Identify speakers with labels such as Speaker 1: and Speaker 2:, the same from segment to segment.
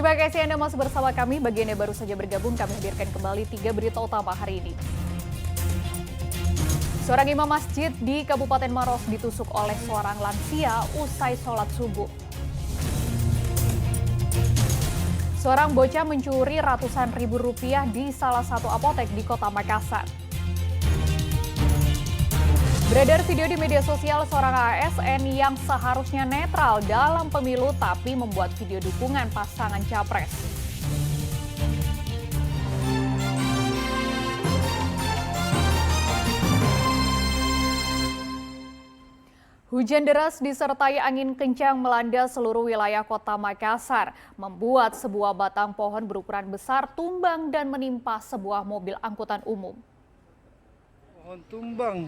Speaker 1: Terima kasih Anda masih bersama kami. Bagi Anda baru saja bergabung, kami hadirkan kembali 3 berita utama hari ini. Seorang imam masjid di Kabupaten Maros ditusuk oleh seorang lansia usai sholat subuh. Seorang bocah mencuri ratusan ribu rupiah di salah satu apotek di Kota Makassar. Beredar video di media sosial seorang ASN yang seharusnya netral dalam pemilu tapi membuat video dukungan pasangan capres. Hujan deras disertai angin kencang melanda seluruh wilayah Kota Makassar, membuat sebuah batang pohon berukuran besar tumbang dan menimpa sebuah mobil angkutan umum.
Speaker 2: Pohon tumbang.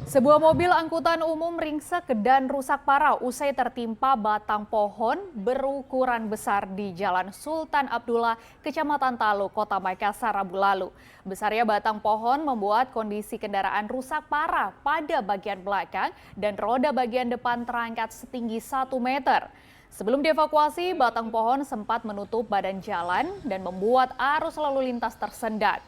Speaker 1: Sebuah mobil angkutan umum ringsek dan rusak parah usai tertimpa batang pohon berukuran besar di Jalan Sultan Abdullah, Kecamatan Talu, Kota Makassar, Rabu lalu. Besarnya batang pohon membuat kondisi kendaraan rusak parah pada bagian belakang dan roda bagian depan terangkat setinggi 1 meter. Sebelum dievakuasi, batang pohon sempat menutup badan jalan dan membuat arus lalu lintas tersendat.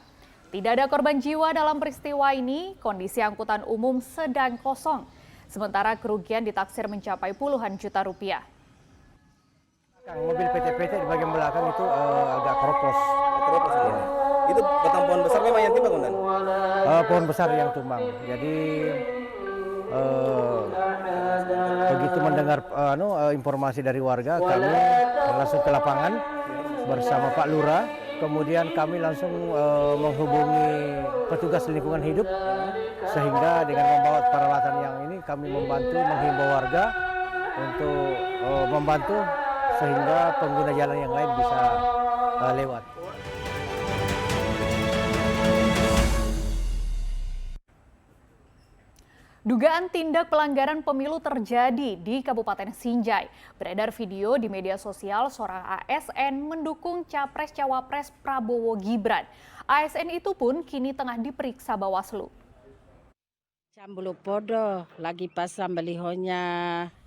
Speaker 1: Tidak ada korban jiwa dalam peristiwa ini, kondisi angkutan umum sedang kosong. Sementara kerugian ditaksir mencapai puluhan juta rupiah.
Speaker 2: Mobil PT-PT di bagian belakang itu agak keropos.
Speaker 3: Keropos ya. Itu batang pohon besar memang yang timbang, Komandan?
Speaker 2: Pohon besar yang tumbang. Jadi begitu mendengar informasi dari warga, kami langsung ke lapangan bersama Pak Lurah. Kemudian kami langsung menghubungi petugas lingkungan hidup sehingga dengan membawa peralatan yang ini kami membantu menghimbau warga untuk membantu sehingga pengguna jalan yang lain bisa lewat.
Speaker 1: Dugaan tindak pelanggaran pemilu terjadi di Kabupaten Sinjai. Beredar video di media sosial seorang ASN mendukung Capres-Cawapres Prabowo Gibran. ASN itu pun kini tengah diperiksa Bawaslu.
Speaker 4: Cambulu podo lagi pasang balihonya.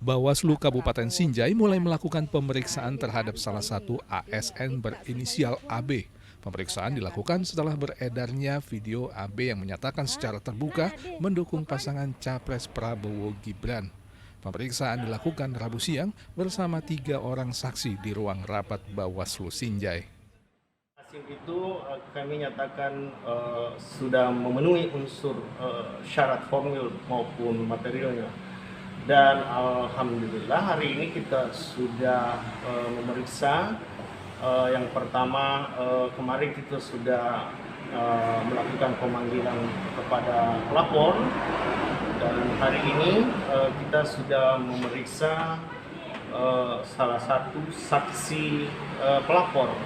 Speaker 5: Bawaslu Kabupaten Sinjai mulai melakukan pemeriksaan terhadap salah satu ASN berinisial AB. Pemeriksaan dilakukan setelah beredarnya video AB yang menyatakan secara terbuka mendukung pasangan Capres Prabowo Gibran. Pemeriksaan dilakukan Rabu siang bersama 3 orang saksi di ruang rapat Bawaslu Sinjai.
Speaker 6: Hasil itu kami nyatakan sudah memenuhi unsur syarat formil maupun materialnya. Dan alhamdulillah hari ini kita sudah memeriksa. Yang pertama, kemarin kita sudah melakukan pemanggilan kepada pelapor dan hari ini kita sudah memeriksa salah satu saksi pelapor.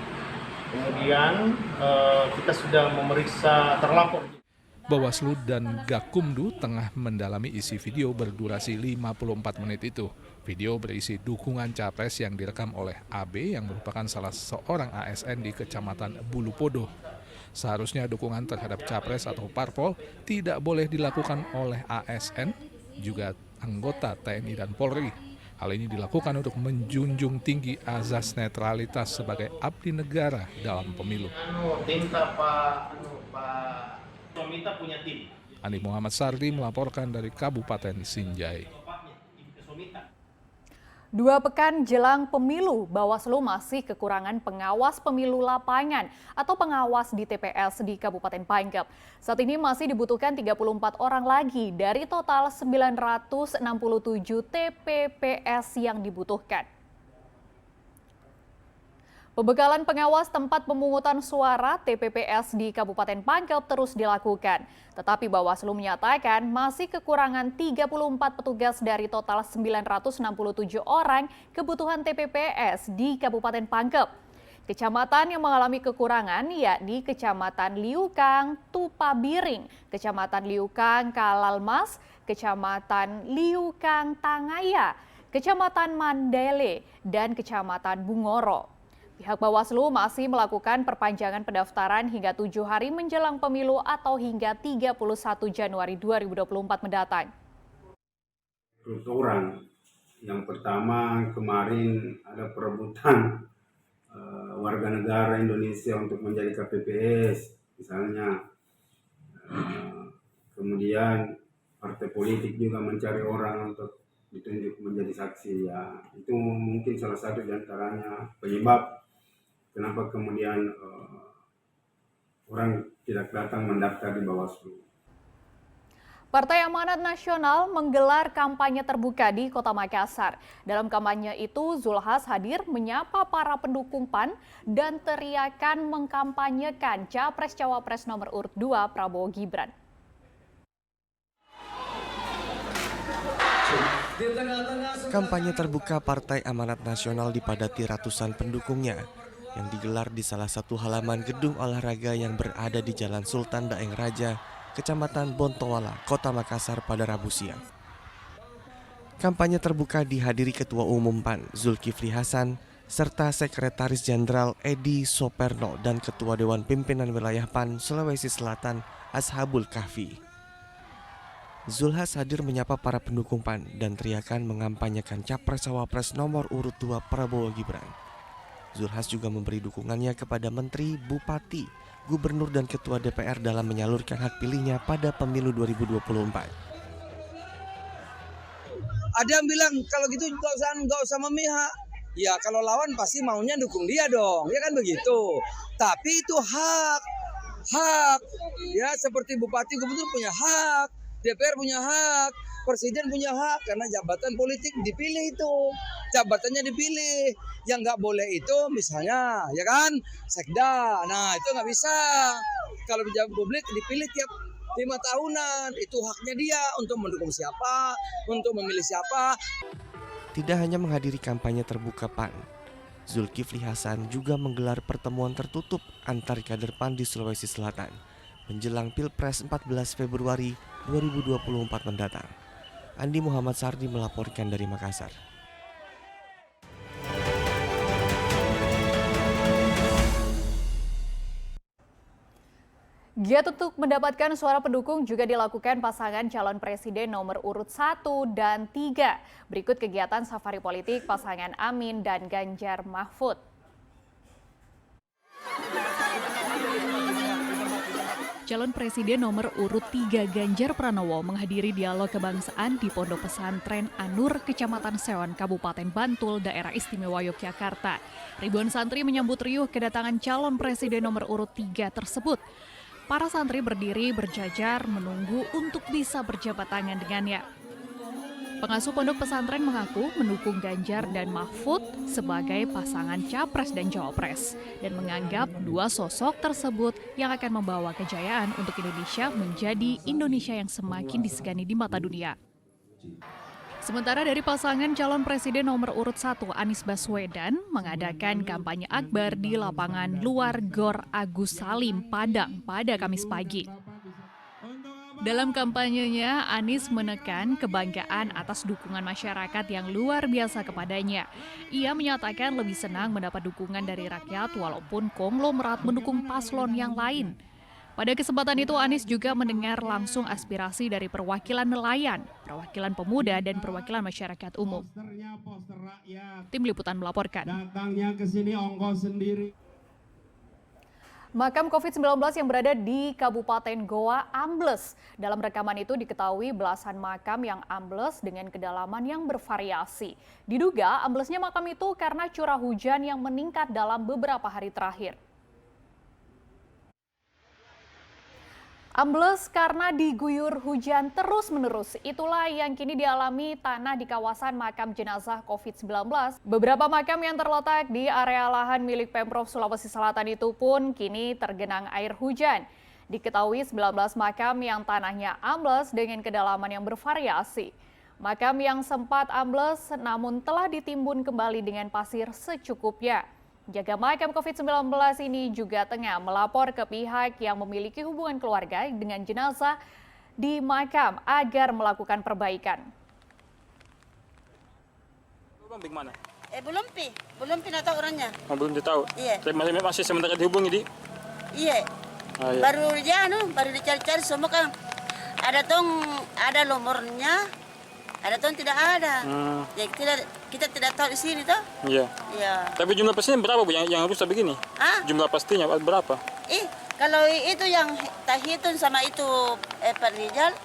Speaker 6: Kemudian kita sudah memeriksa terlapor.
Speaker 5: Bawaslu dan Gakumdu tengah mendalami isi video berdurasi 54 menit itu. Video berisi dukungan capres yang direkam oleh AB yang merupakan salah seorang ASN di Kecamatan Bulupodo. Seharusnya dukungan terhadap capres atau parpol tidak boleh dilakukan oleh ASN, juga anggota TNI dan Polri. Hal ini dilakukan untuk menjunjung tinggi azas netralitas sebagai abdi negara dalam pemilu.
Speaker 6: Minta punya tim.
Speaker 5: Andi Muhammad Sardi melaporkan dari Kabupaten Sinjai.
Speaker 1: 2 pekan jelang pemilu, Bawaslu masih kekurangan pengawas pemilu lapangan atau pengawas di TPS di Kabupaten Pangkep. Saat ini masih dibutuhkan 34 orang lagi dari total 967 TPPS yang dibutuhkan. Pembekalan pengawas tempat pemungutan suara TPPS di Kabupaten Pangkep terus dilakukan. Tetapi Bawaslu menyatakan masih kekurangan 34 petugas dari total 967 orang kebutuhan TPPS di Kabupaten Pangkep. Kecamatan yang mengalami kekurangan yakni Kecamatan Liukang, Tupabiring, Kecamatan Liukang, Kalalmas, Kecamatan Liukang, Tangaya, Kecamatan Mandele, dan Kecamatan Bungoro. Pihak Bawaslu masih melakukan perpanjangan pendaftaran hingga 7 hari menjelang pemilu atau hingga 31 Januari 2024 mendatang.
Speaker 7: Orang. Yang pertama kemarin ada perebutan warga negara Indonesia untuk menjadi KPPS misalnya. Kemudian partai politik juga mencari orang untuk ditunjuk menjadi saksi, ya itu mungkin salah satu di antaranya penyebab kenapa kemudian orang tidak datang mendaftar di Bawaslu.
Speaker 1: Partai Amanat Nasional menggelar kampanye terbuka di Kota Makassar. Dalam kampanye itu, Zulhas hadir menyapa para pendukung PAN dan teriakan mengkampanyekan Capres-Cawapres nomor urut 2 Prabowo Gibran.
Speaker 8: Kampanye terbuka Partai Amanat Nasional dipadati ratusan pendukungnya yang digelar di salah satu halaman gedung olahraga yang berada di Jalan Sultan Daeng Raja, Kecamatan Bontowala, Kota Makassar pada Rabu siang. Kampanye terbuka dihadiri Ketua Umum PAN Zulkifli Hasan serta Sekretaris Jenderal Edi Soperno dan Ketua Dewan Pimpinan Wilayah PAN Sulawesi Selatan Ashabul Kahfi. Zulhas hadir menyapa para pendukung PAN dan teriakan mengampanyekan Capres-Cawapres nomor urut 2 Prabowo Gibran. Zulhas juga memberi dukungannya kepada Menteri, Bupati, Gubernur dan Ketua DPR dalam menyalurkan hak pilihnya pada pemilu 2024.
Speaker 9: Ada yang bilang kalau gitu nggak usah memihak. Ya kalau lawan pasti maunya dukung dia dong, ya kan begitu. Tapi itu hak. Ya seperti Bupati, Gubernur punya hak. DPR punya hak, Presiden punya hak, karena jabatan politik dipilih itu, jabatannya dipilih. Yang nggak boleh itu misalnya, ya kan, sekda, nah itu nggak bisa. Kalau pejabat publik dipilih tiap 5 tahunan, itu haknya dia untuk mendukung siapa, untuk memilih siapa.
Speaker 8: Tidak hanya menghadiri kampanye terbuka PAN, Zulkifli Hasan juga menggelar pertemuan tertutup antar kader PAN di Sulawesi Selatan menjelang Pilpres 14 Februari 2024 mendatang. Andi Muhammad Sardi melaporkan dari Makassar.
Speaker 1: Giat untuk mendapatkan suara pendukung juga dilakukan pasangan calon presiden nomor urut 1 dan 3. Berikut kegiatan safari politik pasangan Amin dan Ganjar Mahfud. Calon Presiden nomor urut 3 Ganjar Pranowo menghadiri dialog kebangsaan di Pondok Pesantren Anur, Kecamatan Sewan, Kabupaten Bantul, Daerah Istimewa Yogyakarta. Ribuan santri menyambut riuh kedatangan calon presiden nomor urut 3 tersebut. Para santri berdiri berjajar menunggu untuk bisa berjabat tangan dengannya. Pengasuh pondok pesantren mengaku mendukung Ganjar dan Mahfud sebagai pasangan capres dan cawapres dan menganggap dua sosok tersebut yang akan membawa kejayaan untuk Indonesia menjadi Indonesia yang semakin disegani di mata dunia. Sementara dari pasangan calon presiden nomor urut 1 Anies Baswedan mengadakan kampanye akbar di lapangan luar Gor Agus Salim, Padang pada Kamis pagi. Dalam kampanyenya, Anies menekan kebanggaan atas dukungan masyarakat yang luar biasa kepadanya. Ia menyatakan lebih senang mendapat dukungan dari rakyat walaupun konglomerat mendukung paslon yang lain. Pada kesempatan itu, Anies juga mendengar langsung aspirasi dari perwakilan nelayan, perwakilan pemuda, dan perwakilan masyarakat umum. Tim Liputan melaporkan.
Speaker 10: Datangnya ke sini ongkos sendiri.
Speaker 1: Makam COVID-19 yang berada di Kabupaten Goa ambles. Dalam rekaman itu diketahui belasan makam yang ambles dengan kedalaman yang bervariasi. Diduga amblesnya makam itu karena curah hujan yang meningkat dalam beberapa hari terakhir. Ambles karena diguyur hujan terus-menerus. Itulah yang kini dialami tanah di kawasan makam jenazah COVID-19. Beberapa makam yang terletak di area lahan milik Pemprov Sulawesi Selatan itu pun kini tergenang air hujan. Diketahui 19 makam yang tanahnya ambles dengan kedalaman yang bervariasi. Makam yang sempat ambles namun telah ditimbun kembali dengan pasir secukupnya. Jaga makam COVID-19 ini juga tengah melapor ke pihak yang memiliki hubungan keluarga dengan jenazah di makam agar melakukan perbaikan.
Speaker 11: Belum tahu orangnya.
Speaker 12: Oh, belum ditahu.
Speaker 11: Iya.
Speaker 12: Masih sementara dihubungi di?
Speaker 11: Iya.
Speaker 12: Oh, iya.
Speaker 11: Baru dicari-cari semua kan. Ada nomornya. Ada tahun tidak ada. Ya kita tidak tahu di sini toh.
Speaker 12: Iya.
Speaker 11: Iya.
Speaker 12: Tapi jumlah pastinya berapa Bu yang rusak begini? Jumlah pastinya berapa?
Speaker 11: Kalau itu yang Tahitun sama itu Pak Rijal,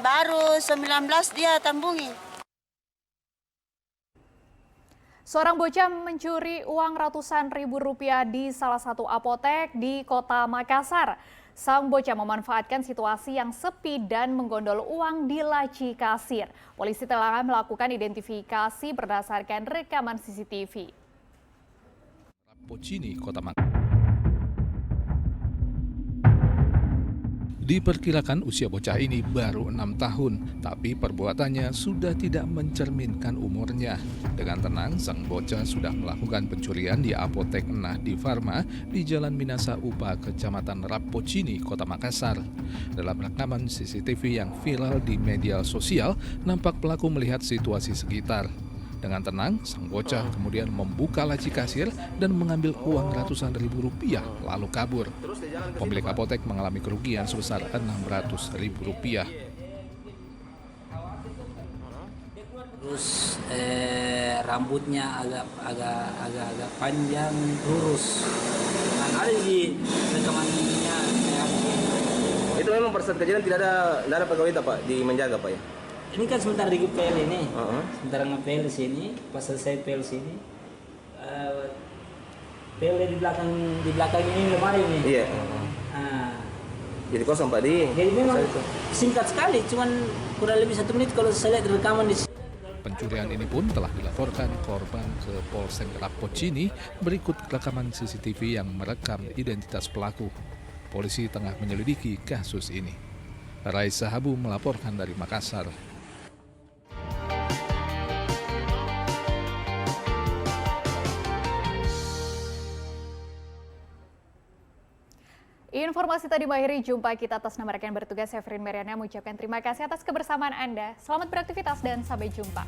Speaker 11: baru 19 dia tambungi.
Speaker 1: Seorang bocah mencuri uang ratusan ribu rupiah di salah satu apotek di Kota Makassar. Sang bocah memanfaatkan situasi yang sepi dan menggondol uang di laci kasir. Polisi telah melakukan identifikasi berdasarkan rekaman CCTV.
Speaker 5: Rapocini, Kota Makassar. Diperkirakan usia bocah ini baru 6 tahun, tapi perbuatannya sudah tidak mencerminkan umurnya. Dengan tenang, sang bocah sudah melakukan pencurian di apotek Nahdi Pharma di Jalan Minasa Upa, Kecamatan Rapocini, Kota Makassar. Dalam rekaman CCTV yang viral di media sosial, nampak pelaku melihat situasi sekitar. Dengan tenang, sang bocah kemudian membuka laci kasir dan mengambil uang ratusan ribu rupiah lalu kabur. Pemilik apotek mengalami kerugian sebesar 600 ribu rupiah.
Speaker 13: Terus rambutnya agak panjang, lurus. Ada di rekamannya.
Speaker 3: Itu memang pada saat kejadian tidak ada pegawai Pak di menjaga Pak ya?
Speaker 13: Ini kan sebentar di PL ini, sebentar nge-PL di sini, pas selesai PL sini, PL di belakang ini lemari ini.
Speaker 3: Iya. Jadi kosong Pak di.
Speaker 13: Jadi memang singkat sekali, cuman kurang lebih 1 menit kalau saya lihat rekaman di sini.
Speaker 5: Pencurian ini pun telah dilaporkan korban ke Polsek Rapocini berikut rekaman CCTV yang merekam identitas pelaku. Polisi tengah menyelidiki kasus ini. Raisa Habu melaporkan dari Makassar.
Speaker 1: Informasi tadi mengakhiri jumpa kita. Atas nama rekan bertugas, Sevrin Meriana mengucapkan terima kasih atas kebersamaan Anda. Selamat beraktivitas dan sampai jumpa.